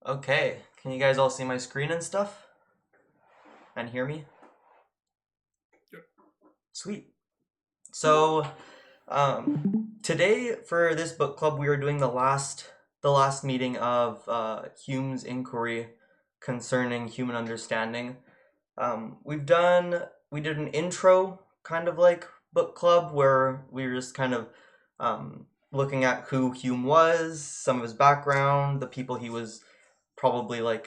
Okay, can you guys all see my screen and stuff? And hear me? Yep. Sweet. So, today for this book club, we are doing the last meeting of Hume's Enquiry concerning human understanding. We did an intro kind of like book club where we were just kind of looking at who Hume was, some of his background, the people he was probably like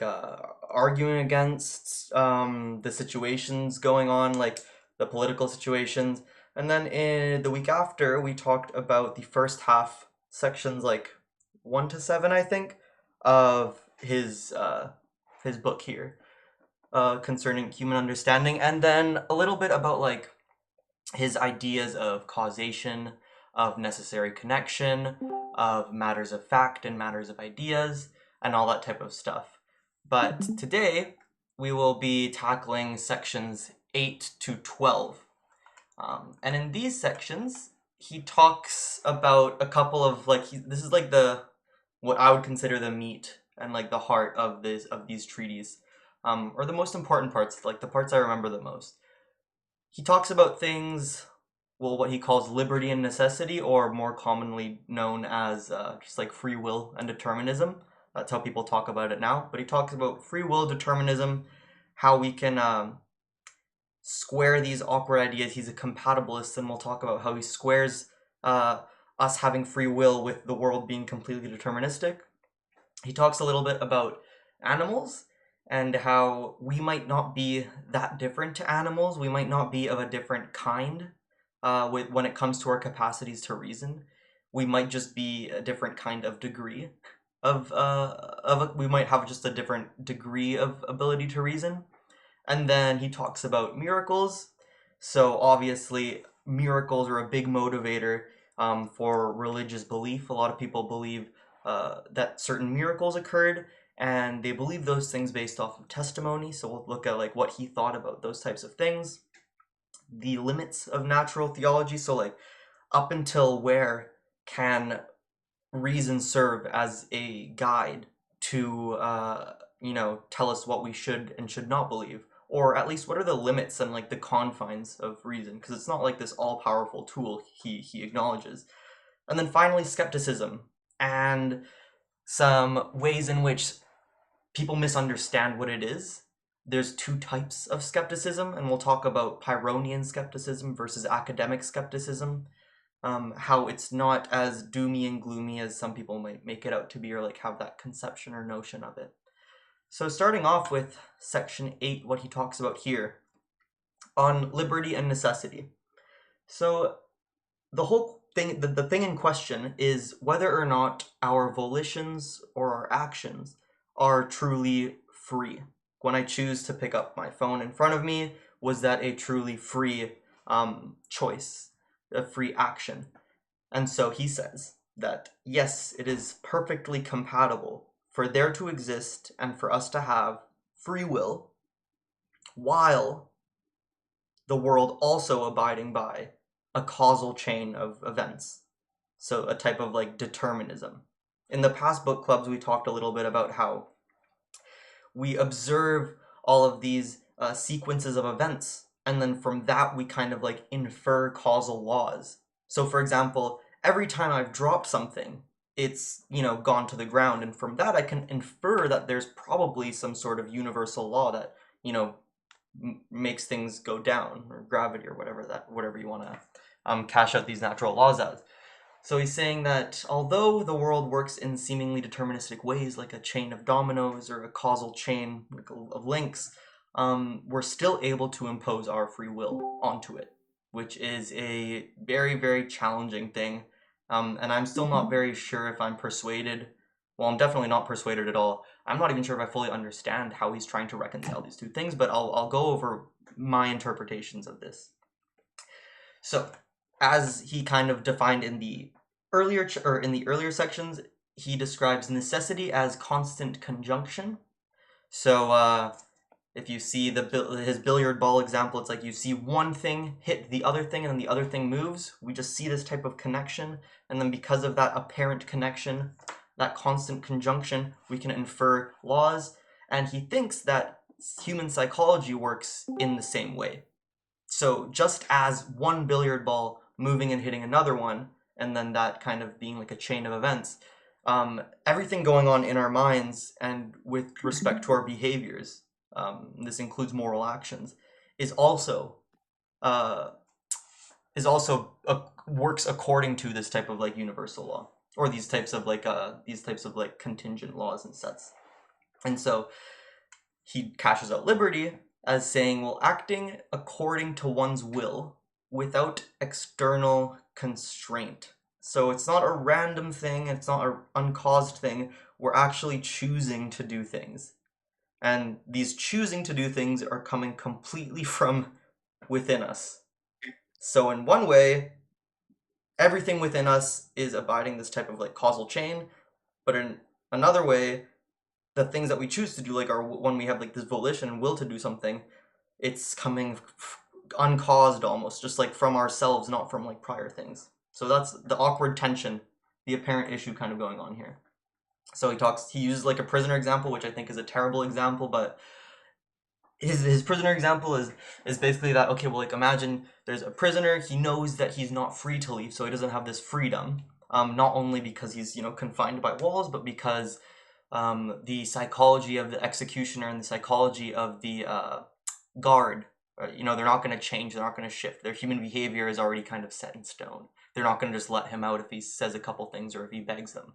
arguing against, the situations going on, like the political situations. And then in the week after, we talked about the first half, sections like 1 to 7, I think, of his book here, concerning human understanding, and then a little bit about like his ideas of causation, of necessary connection, of matters of fact and matters of ideas, and all that type of stuff. But today, we will be tackling sections 8 to 12. And in these sections, he talks about a couple of like this is like what I would consider the meat and like the heart of these treaties, or the most important parts, like the parts I remember the most. He talks about things, well, what he calls liberty and necessity, or more commonly known as just like free will and determinism. That's how people talk about it now. But he talks about free will, determinism, how we can square these awkward ideas. He's a compatibilist, and we'll talk about how he squares us having free will with the world being completely deterministic. He talks a little bit about animals and how we might not be that different to animals. We might not be of a different kind when it comes to our capacities to reason. We might just be a different kind of degree we might have just a different degree of ability to reason. And then he talks about miracles. So obviously, miracles are a big motivator for religious belief. A lot of people believe that certain miracles occurred, and they believe those things based off of testimony. So we'll look at like what he thought about those types of things. The limits of natural theology. So like up until where can reason serve as a guide to tell us what we should and should not believe, or at least what are the limits and like the confines of reason, because it's not like this all-powerful tool he acknowledges. And then finally, skepticism and some ways in which people misunderstand what it is. There's two types of skepticism, and we'll talk about Pyrrhonian skepticism versus academic skepticism, how it's not as doomy and gloomy as some people might make it out to be, or like have that conception or notion of it. So starting off with section 8, what he talks about here on liberty and necessity. So the whole thing, the thing in question is whether or not our volitions or our actions are truly free. When I choose to pick up my phone in front of me, was that a truly free choice, a free action? And so he says that yes, it is perfectly compatible for there to exist and for us to have free will while the world also abiding by a causal chain of events. So a type of like determinism. In the past book clubs, we talked a little bit about how we observe all of these sequences of events, and then from that we kind of like infer causal laws. So for example, every time I've dropped something, it's gone to the ground, and from that I can infer that there's probably some sort of universal law that makes things go down, or gravity, or whatever you want to cash out these natural laws as. So he's saying that although the world works in seemingly deterministic ways, like a chain of dominoes or a causal chain of links, we're still able to impose our free will onto it, which is a very, very challenging thing. And I'm still not very sure if I'm persuaded. Well, I'm definitely not persuaded at all. I'm not even sure if I fully understand how he's trying to reconcile these two things, but I'll go over my interpretations of this. So, as he kind of defined in the earlier sections, he describes necessity as constant conjunction. So, if you see his billiard ball example, it's like you see one thing hit the other thing, and then the other thing moves. We just see this type of connection, and then because of that apparent connection, that constant conjunction, we can infer laws, and he thinks that human psychology works in the same way. So just as one billiard ball moving and hitting another one, and then that kind of being like a chain of events, everything going on in our minds and with respect to our behaviors, this includes moral actions, is also uh, works according to this type of like universal law, or these types of like contingent laws and sets. And so he cashes out liberty as saying, well, acting according to one's will without external constraint. So it's not a random thing, it's not an uncaused thing. We're actually choosing to do things. And these choosing to do things are coming completely from within us. So in one way, everything within us is abiding this type of like causal chain, but in another way, the things that we choose to do, like when we have like this volition and will to do something, it's coming uncaused almost, just like from ourselves, not from like prior things. So that's the awkward tension, the apparent issue kind of going on here. So he uses like a prisoner example, which I think is a terrible example, but his prisoner example is basically that, okay, well, like imagine there's a prisoner, he knows that he's not free to leave, so he doesn't have this freedom, not only because he's confined by walls, but because the psychology of the executioner and the psychology of the guard, they're not going to change, they're not going to shift. Their human behavior is already kind of set in stone. They're not going to just let him out if he says a couple things or if he begs them.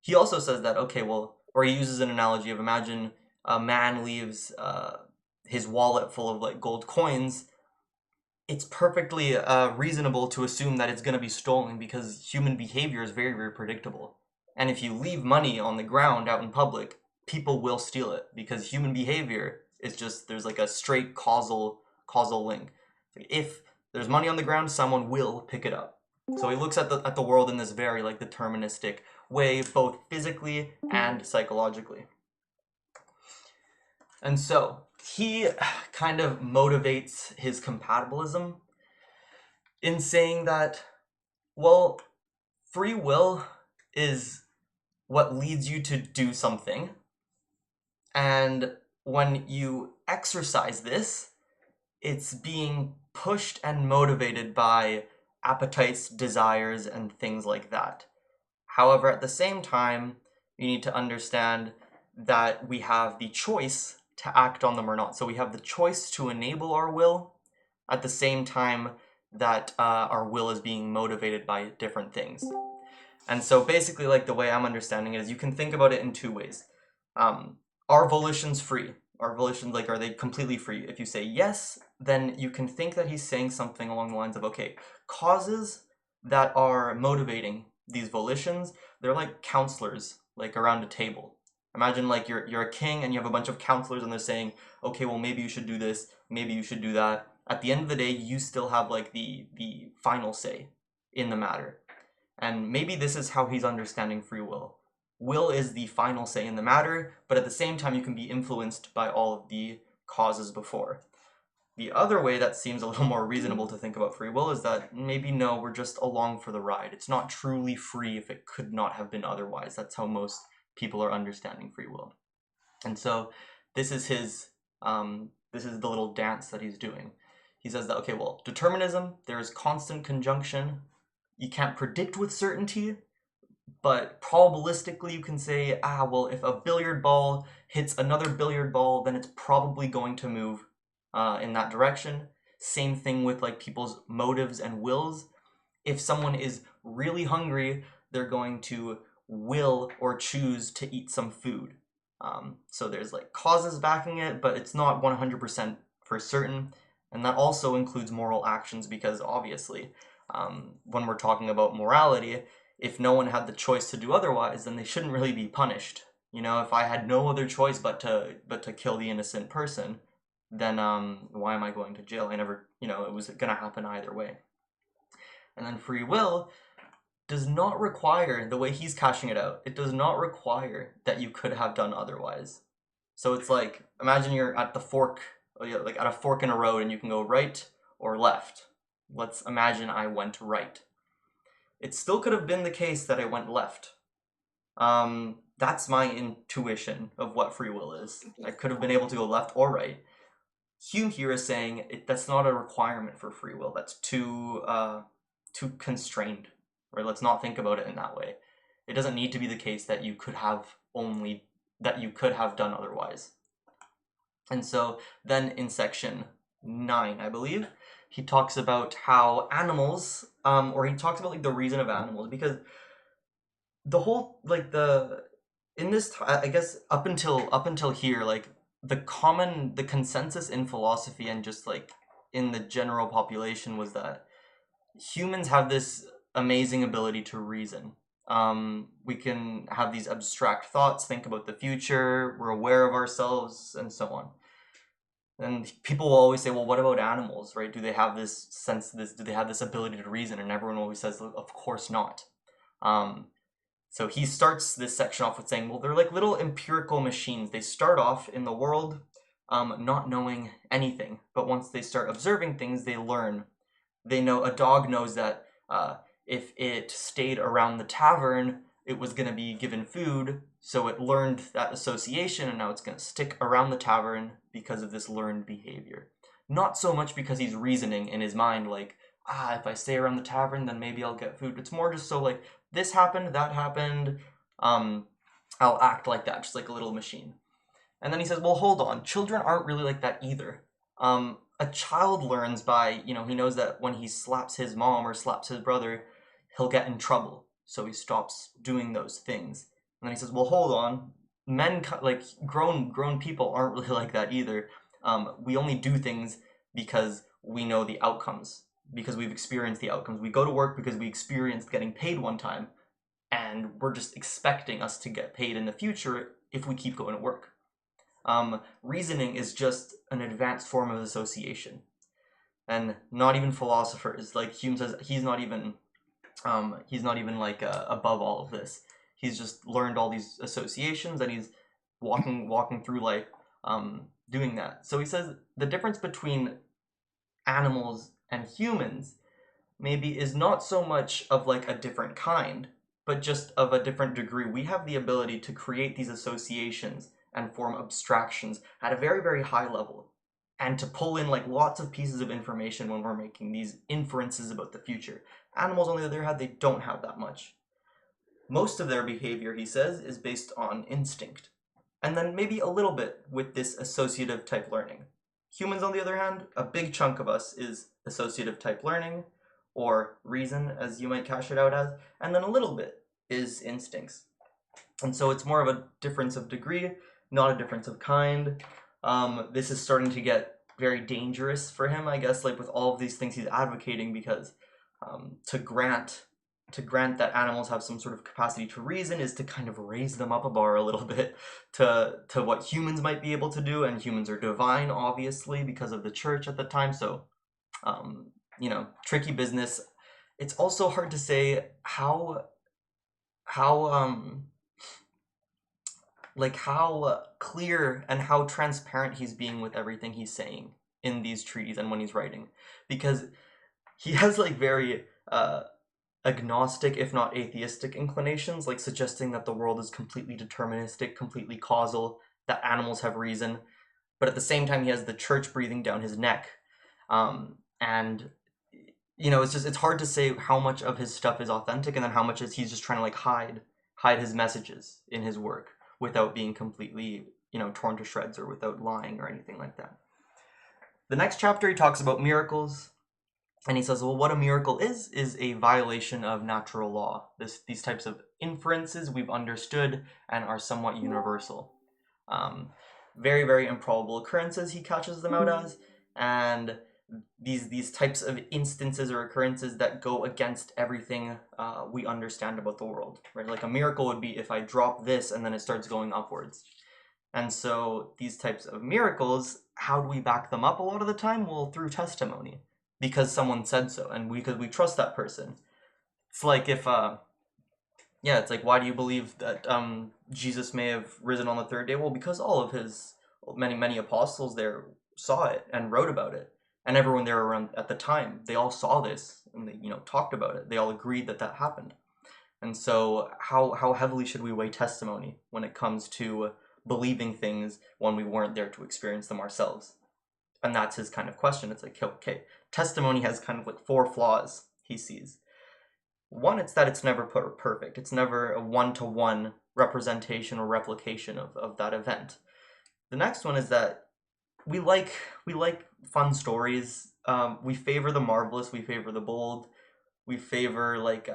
He also says that, okay, well, or he uses an analogy of, imagine a man leaves his wallet full of like gold coins. It's perfectly reasonable to assume that it's going to be stolen because human behavior is very, very predictable. And if you leave money on the ground out in public, people will steal it because human behavior is just, there's like a straight causal link. If there's money on the ground, someone will pick it up. So he looks at the world in this very like deterministic way, both physically and psychologically. And so he kind of motivates his compatibilism in saying that, well, free will is what leads you to do something. And when you exercise this, it's being pushed and motivated by appetites, desires, and things like that. However, at the same time, you need to understand that we have the choice to act on them or not. So we have the choice to enable our will at the same time that our will is being motivated by different things. And so basically, like the way I'm understanding it is, you can think about it in two ways. Are volitions free? Are volitions, like, are they completely free? If you say yes, then you can think that he's saying something along the lines of, okay, causes that are motivating these volitions, they're like counselors, like around a table. Imagine like you're a king and you have a bunch of counselors and they're saying, okay, well, maybe you should do this, maybe you should do that. At the end of the day, you still have like the final say in the matter. And maybe this is how he's understanding free will. Will is the final say in the matter, but at the same time, you can be influenced by all of the causes before. The other way that seems a little more reasonable to think about free will is that maybe no, we're just along for the ride. It's not truly free if it could not have been otherwise. That's how most people are understanding free will. And so this is this is the little dance that he's doing. He says that, okay, well, determinism, there is constant conjunction. You can't predict with certainty, but probabilistically you can say, well, if a billiard ball hits another billiard ball, then it's probably going to move in that direction. Same thing with like people's motives and wills. If someone is really hungry, they're going to will or choose to eat some food. So there's like causes backing it, but it's not 100% for certain. And that also includes moral actions because obviously, when we're talking about morality, if no one had the choice to do otherwise, then they shouldn't really be punished. If I had no other choice but to kill the innocent person, then why am I going to jail? I never, it was going to happen either way. And then free will does not require, the way he's cashing it out, it does not require that you could have done otherwise. So it's like, imagine you're at the fork, like at a fork in a road, and you can go right or left. Let's imagine I went right. It still could have been the case that I went left. That's my intuition of what free will is. I could have been able to go left or right. Hume here is saying that's not a requirement for free will. That's too constrained. Right? Let's not think about it in that way. It doesn't need to be the case that you could have done otherwise. And so then in section 9, I believe, he talks about how animals, or he talks about like the reason of animals, because the whole like the in this I guess up until here, like the consensus in philosophy and just like in the general population was that humans have this amazing ability to reason. We can have these abstract thoughts, think about the future, we're aware of ourselves, and so on. And people will always say, well, what about animals, right? Do they have this sense, do they have this ability to reason? And everyone always says, of course not. So he starts this section off with saying, well, they're like little empirical machines. They start off in the world not knowing anything, but once they start observing things, they learn. They know, a dog knows that if it stayed around the tavern, it was going to be given food, so it learned that association, and now it's going to stick around the tavern because of this learned behavior. Not so much because he's reasoning in his mind, like, if I stay around the tavern, then maybe I'll get food. It's more just so, like, this happened, that happened, I'll act like that, just like a little machine. And then he says, well, hold on, children aren't really like that either. A child learns by, he knows that when he slaps his mom or slaps his brother, he'll get in trouble. So he stops doing those things. And then he says, well, hold on. Men, like grown people aren't really like that either. We only do things because we know the outcomes, because we've experienced the outcomes. We go to work because we experienced getting paid one time, and we're just expecting us to get paid in the future if we keep going to work. Reasoning is just an advanced form of association, and not even philosophers, like Hume says, he's not even like above all of this. He's just learned all these associations, and he's walking through life doing that. So he says the difference between animals and humans maybe is not so much of like a different kind, but just of a different degree. We have the ability to create these associations and form abstractions at a very, very high level, and to pull in like lots of pieces of information when we're making these inferences about the future. Animals, on the other hand, they don't have that much. Most of their behavior, he says, is based on instinct, and then maybe a little bit with this associative type learning. Humans, on the other hand, a big chunk of us is associative type learning, or reason, as you might cash it out as, and then a little bit is instincts. And so it's more of a difference of degree, not a difference of kind. This is starting to get very dangerous for him, I guess, like with all of these things he's advocating, because to grant that animals have some sort of capacity to reason is to kind of raise them up a bar a little bit to what humans might be able to do, and humans are divine, obviously, because of the church at the time. So, tricky business. It's also hard to say how clear and how transparent he's being with everything he's saying in these treaties and when he's writing, because he has like very agnostic, if not atheistic, inclinations, like suggesting that the world is completely deterministic, completely causal, that animals have reason, but at the same time he has the church breathing down his neck. And it's hard to say how much of his stuff is authentic and then how much is he's just trying to like hide his messages in his work without being completely, torn to shreds, or without lying or anything like that. The next chapter he talks about miracles, and he says, well, what a miracle is a violation of natural law. These types of inferences we've understood and are somewhat universal. Very, very improbable occurrences, he catches them out as, and these types of instances or occurrences that go against everything we understand about the world, right? Like a miracle would be if I drop this and then it starts going upwards. And so these types of miracles, how do we back them up a lot of the time? Well, through testimony, because someone said so, and because we trust that person. It's like if it's like, why do you believe that Jesus may have risen on the third day? Well, because all of his many apostles there saw it and wrote about it, and everyone there around at the time, they all saw this and they talked about it. They all agreed that happened. And so how heavily should we weigh testimony when it comes to believing things when we weren't there to experience them ourselves? And that's his kind of question. It's like, okay, testimony has kind of like 4 flaws he sees. One, it's that it's never perfect. It's never a one-to-one representation or replication of that event. The next one is that we like fun stories. We favor the marvelous. We favor the bold. We favor like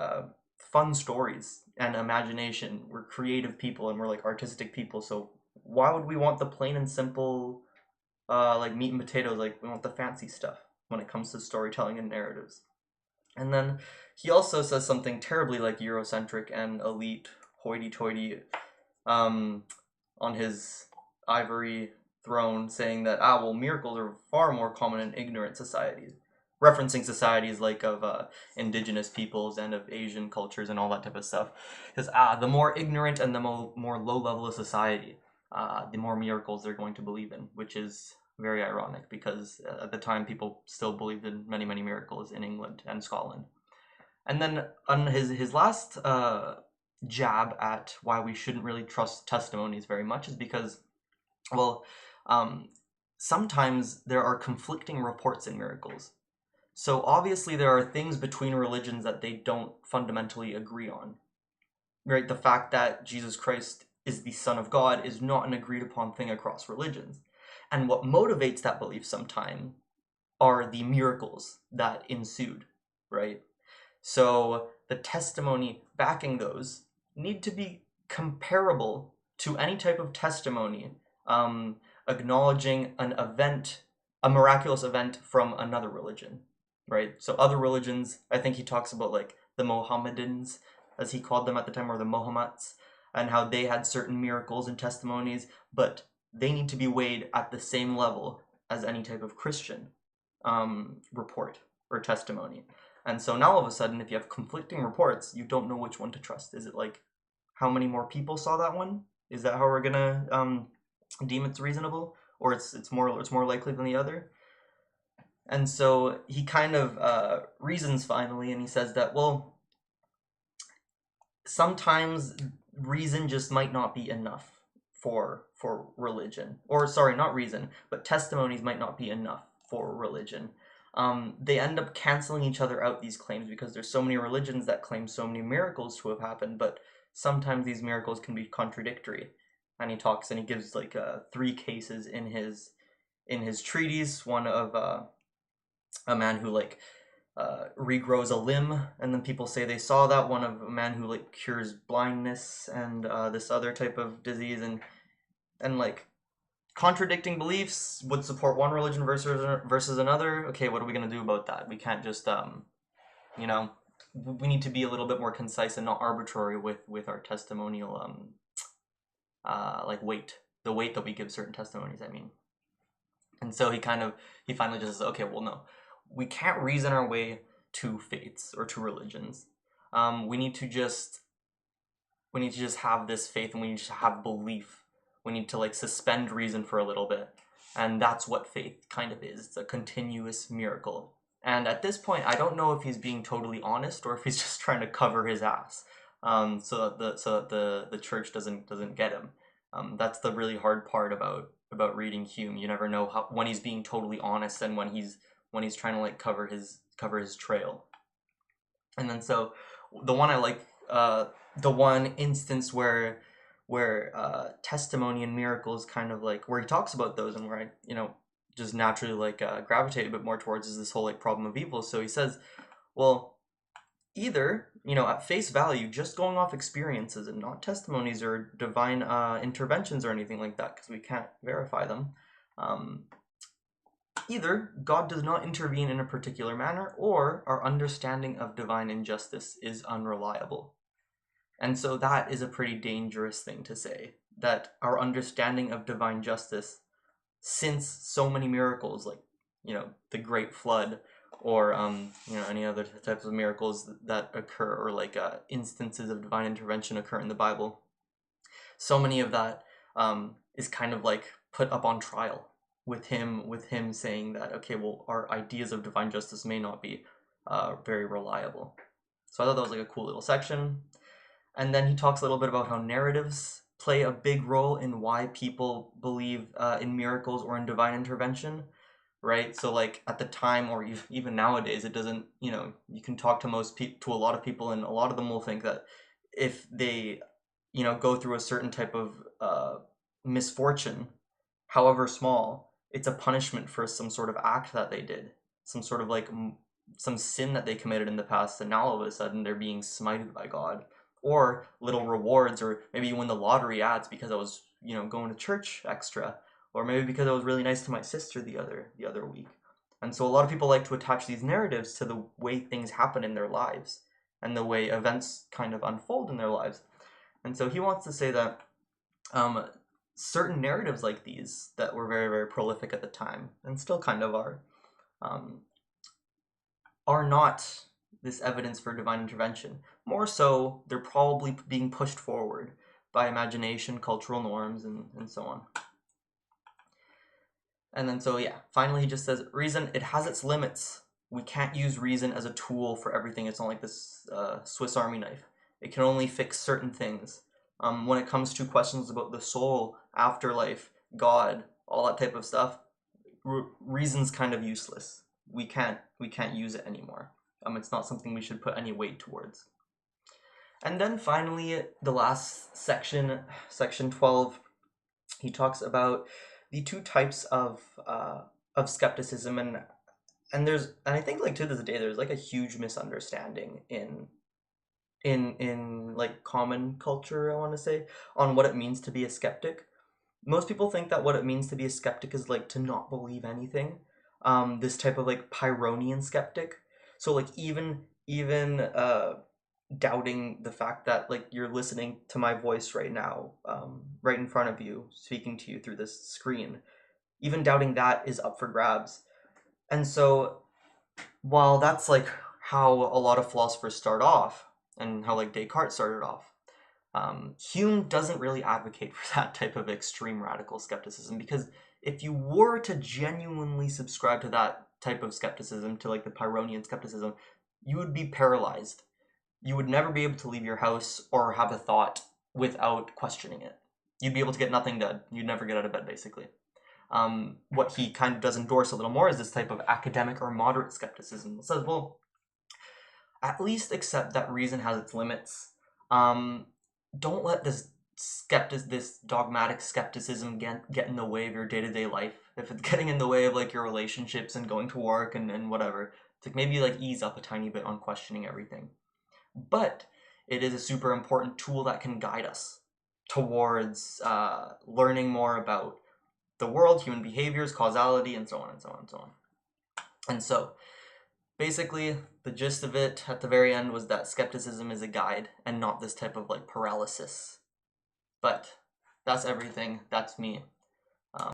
fun stories and imagination. We're creative people and we're like artistic people. So why would we want the plain and simple like meat and potatoes? Like we want the fancy stuff when it comes to storytelling and narratives. And then he also says something terribly like Eurocentric and elite hoity-toity on his ivory throne, saying that, well, miracles are far more common in ignorant societies, referencing societies like of indigenous peoples and of Asian cultures and all that type of stuff. Because the more ignorant and the more low level of society, the more miracles they're going to believe in, which is very ironic because at the time people still believed in many, many miracles in England and Scotland. And then on his last jab at why we shouldn't really trust testimonies very much is because, well, sometimes there are conflicting reports in miracles. So obviously there are things between religions that they don't fundamentally agree on, right? The fact that Jesus Christ is the Son of God is not an agreed upon thing across religions. And what motivates that belief sometimes are the miracles that ensued, right? So the testimony backing those need to be comparable to any type of testimony acknowledging an event, a miraculous event from another religion, right? So other religions, I think he talks about like the Mohammedans, as he called them at the time, or the Mohammeds, and how they had certain miracles and testimonies, but they need to be weighed at the same level as any type of Christian report or testimony. And so now all of a sudden, if you have conflicting reports, you don't know which one to trust. Is it like how many more people saw that one? Is that how we're gonna deem it's reasonable, or it's more likely than the other? And so he kind of reasons finally, and he says that, well, sometimes reason just might not be enough for religion, or sorry, not reason, but testimonies might not be enough for religion. They end up canceling each other out, these claims, because there's so many religions that claim so many miracles to have happened, but sometimes these miracles can be contradictory. And he talks and he gives like 3 cases in his treatise. One of a man who like regrows a limb, and then people say they saw that. One of a man who like cures blindness and this other type of disease, and like contradicting beliefs would support one religion versus another. Okay, what are we going to do about that? We can't just we need to be a little bit more concise and not arbitrary with our testimonial like weight, the weight that we give certain testimonies, I mean. And so he finally just says, okay, well, no, we can't reason our way to faiths or to religions. We need to just have this faith, and we need to have belief. We need to like suspend reason for a little bit. And that's what faith kind of is. It's a continuous miracle. And at this point, I don't know if he's being totally honest or if he's just trying to cover his ass, so that the church doesn't get him. That's the really hard part about reading Hume. You never know when he's being totally honest and when he's trying to like cover his trail. And then so the one I like, the one instance where testimony and miracles kind of like where he talks about those, and where I just naturally like gravitate a bit more towards, is this whole like problem of evil. So he says, well, either at face value, just going off experiences and not testimonies or divine interventions or anything like that, because we can't verify them, either God does not intervene in a particular manner, or our understanding of divine injustice is unreliable. And so that is a pretty dangerous thing to say, that our understanding of divine justice, since so many miracles, like the Great Flood, or any other types of miracles that occur, or like instances of divine intervention occur in the Bible, so many of that is kind of like put up on trial with him saying that, okay, well, our ideas of divine justice may not be very reliable. So I thought that was like a cool little section. And then he talks a little bit about how narratives play a big role in why people believe in miracles or in divine intervention, right? So like at the time or even nowadays, it doesn't, you can talk to to a lot of people, and a lot of them will think that if they, go through a certain type of misfortune, however small, it's a punishment for some sort of act that they did, some sort of like some sin that they committed in the past, and now all of a sudden they're being smited by God. Or little rewards, or maybe you win the lottery ads because I was, going to church extra, or maybe because I was really nice to my sister the other week. And so a lot of people like to attach these narratives to the way things happen in their lives and the way events kind of unfold in their lives. And so he wants to say that um, certain narratives like these that were very, very prolific at the time, and still kind of um, are not this evidence for divine intervention. More so, they're probably being pushed forward by imagination, cultural norms, and so on. And then so yeah, finally he just says, reason, it has its limits. We can't use reason as a tool for everything. It's not like this Swiss Army knife. It can only fix certain things. When it comes to questions about the soul, afterlife, God, all that type of stuff, reason's kind of useless. We can't use it anymore. It's not something we should put any weight towards. And then finally, the last section, section 12, he talks about the two types of skepticism, and I think like to this day there's like a huge misunderstanding in like common culture, I want to say, on what it means to be a skeptic. Most people think that what it means to be a skeptic is like to not believe anything. This type of like Pyrrhonian skeptic. So like even doubting the fact that like you're listening to my voice right now, right in front of you, speaking to you through this screen. Even doubting that is up for grabs. And so while that's like how a lot of philosophers start off, and how like Descartes started off, Hume doesn't really advocate for that type of extreme radical skepticism, because if you were to genuinely subscribe to that type of skepticism, to like the Pyrrhonian skepticism, you would be paralyzed. You would never be able to leave your house or have a thought without questioning it. You'd be able to get nothing done. You'd never get out of bed, basically. What he kind of does endorse a little more is this type of academic or moderate skepticism. It says, well, at least accept that reason has its limits. Don't let this dogmatic skepticism get in the way of your day-to-day life. If it's getting in the way of like your relationships and going to work and whatever, it's like maybe like ease up a tiny bit on questioning everything. But it is a super important tool that can guide us towards learning more about the world, human behaviors, causality, and so on and so on and so on. And so basically, the gist of it at the very end was that skepticism is a guide and not this type of like paralysis. But that's everything. That's me.